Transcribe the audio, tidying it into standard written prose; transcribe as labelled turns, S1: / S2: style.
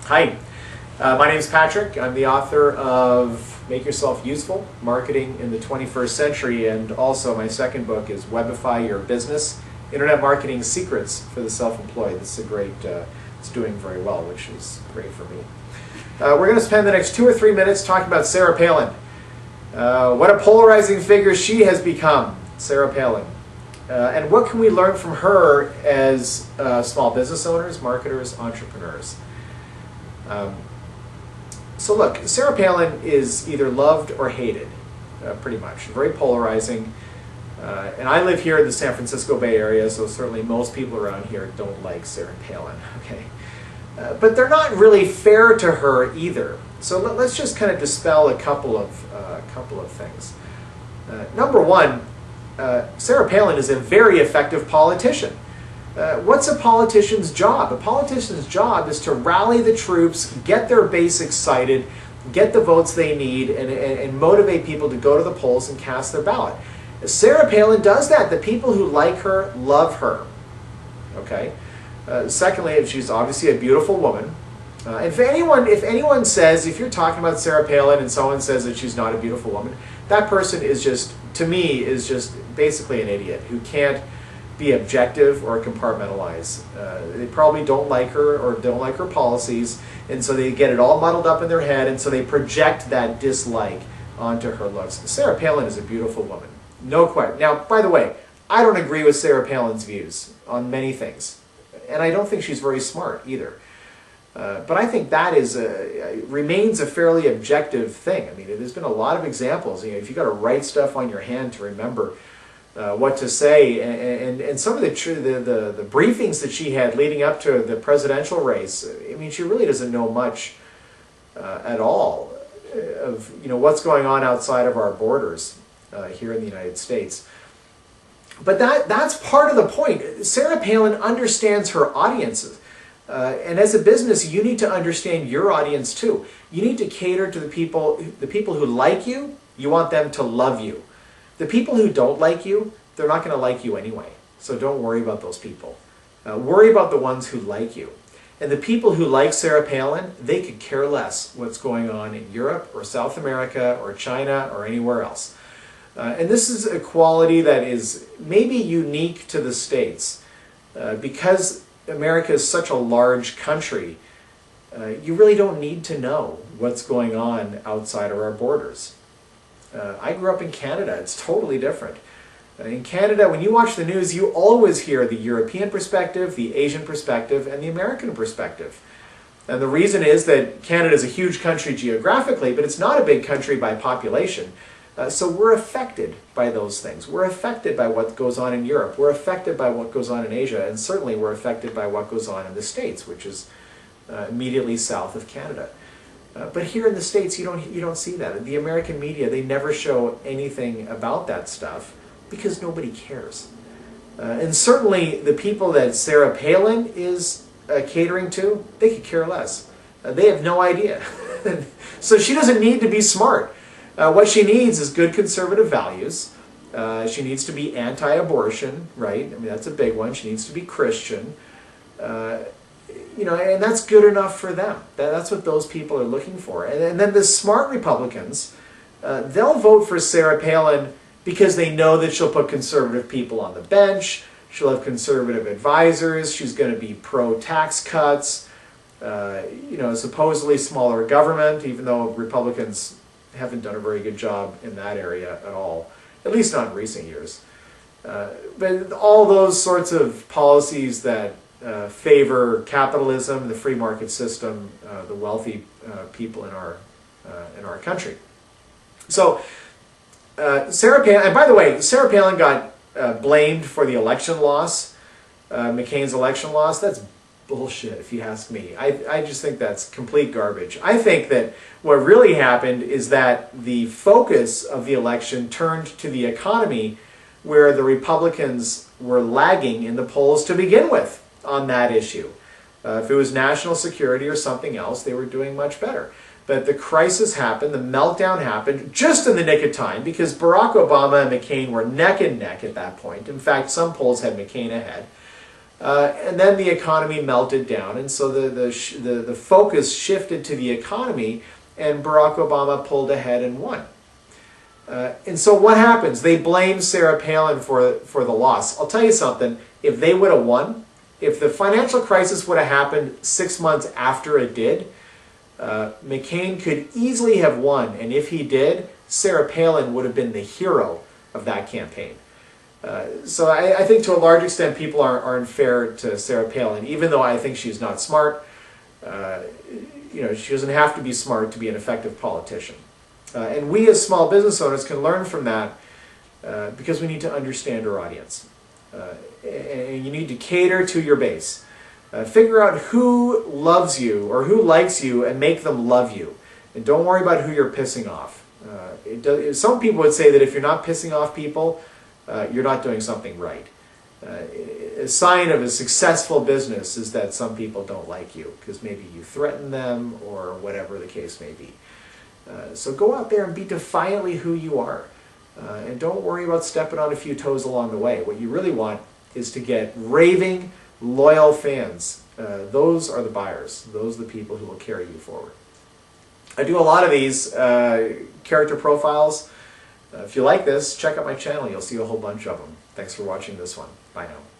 S1: Hi, my name is Patrick. I'm the author of Make Yourself Useful, Marketing in the 21st Century, and also my second book is Webify Your Business, Internet Marketing Secrets for the Self-Employed. This is a great, it's doing very well, which is great for me. We're going to spend the next 2 or 3 minutes talking about Sarah Palin. What a polarizing figure she has become, Sarah Palin. And what can we learn from her as small business owners, marketers, entrepreneurs? So look, Sarah Palin is either loved or hated, pretty much. Very polarizing. And I live here in the San Francisco Bay Area, so certainly most people around here don't like Sarah Palin. Okay, but they're not really fair to her either. So let's just kind of dispel a couple of things. Number one, Sarah Palin is a very effective politician. What's a politician's job? A politician's job is to rally the troops, get their base excited, get the votes they need, and motivate people to go to the polls and cast their ballot. Sarah Palin does that. The people who like her love her. Okay. Secondly, she's obviously a beautiful woman. And if anyone says, if you're talking about Sarah Palin and someone says that she's not a beautiful woman, that person is just, to me, is just basically an idiot who can't be objective or compartmentalize. They probably don't like her or don't like her policies, and so they get it all muddled up in their head, and so they project that dislike onto her looks. Sarah Palin is a beautiful woman, no question. Now, by the way, I don't agree with Sarah Palin's views on many things, and I don't think she's very smart either. But I think that remains a fairly objective thing. I mean, there's been a lot of examples. If you've got to write stuff on your hand to remember what to say, and some of the briefings that she had leading up to the presidential race, I mean, she really doesn't know much at all of what's going on outside of our borders here in the United States. But that's part of the point. Sarah Palin understands her audiences. And as a business, you need to understand your audience too. You need to cater to the people who like you. You want them to love you. The people who don't like you, they're not going to like you anyway. So don't worry about those people. Worry about the ones who like you. And the people who like Sarah Palin, they could care less what's going on in Europe or South America or China or anywhere else. And this is a quality that is maybe unique to the States. Because America is such a large country, you really don't need to know what's going on outside of our borders. I grew up in Canada. It's totally different. In Canada, when you watch the news, you always hear the European perspective, the Asian perspective, and the American perspective. And the reason is that Canada is a huge country geographically, but it's not a big country by population. So we're affected by those things. We're affected by what goes on in Europe. We're affected by what goes on in Asia. And certainly we're affected by what goes on in the States, which is immediately south of Canada. But here in the States, you don't see that. The American media, they never show anything about that stuff because nobody cares. And certainly the people that Sarah Palin is catering to, they could care less. They have no idea. So she doesn't need to be smart. What she needs is good conservative values. She needs to be anti-abortion, right? I mean, that's a big one. She needs to be Christian. And that's good enough for them. That's what those people are looking for. And then the smart Republicans, they'll vote for Sarah Palin because they know that she'll put conservative people on the bench. She'll have conservative advisors. She's going to be pro-tax cuts. Supposedly smaller government, even though Republicans haven't done a very good job in that area at all, at least not in recent years. But all those sorts of policies that favor capitalism, the free market system, the wealthy people in our country. So Sarah Palin, and by the way, Sarah Palin got blamed for the election loss, McCain's election loss. That's bullshit, if you ask me. I just think that's complete garbage. I think that what really happened is that the focus of the election turned to the economy, where the Republicans were lagging in the polls to begin with on that issue. If it was national security or something else, they were doing much better. But the crisis happened, the meltdown happened just in the nick of time, because Barack Obama and McCain were neck and neck at that point. In fact, some polls had McCain ahead. And then the economy melted down, and so the focus shifted to the economy, and Barack Obama pulled ahead and won. And so what happens? They blame Sarah Palin for the loss. I'll tell you something, if they would have won, if the financial crisis would have happened 6 months after it did, McCain could easily have won, and if he did, Sarah Palin would have been the hero of that campaign. So I think to a large extent people are unfair to Sarah Palin, even though I think she's not smart. She doesn't have to be smart to be an effective politician. And we as small business owners can learn from that because we need to understand our audience. And you need to cater to your base. Figure out who loves you or who likes you and make them love you. And don't worry about who you're pissing off. Some people would say that if you're not pissing off people, you're not doing something right. A sign of a successful business is that some people don't like you because maybe you threaten them or whatever the case may be. So go out there and be defiantly who you are. And don't worry about stepping on a few toes along the way. What you really want is to get raving, loyal fans. Those are the buyers. Those are the people who will carry you forward. I do a lot of these character profiles. If you like this, check out my channel. You'll see a whole bunch of them. Thanks for watching this one. Bye now.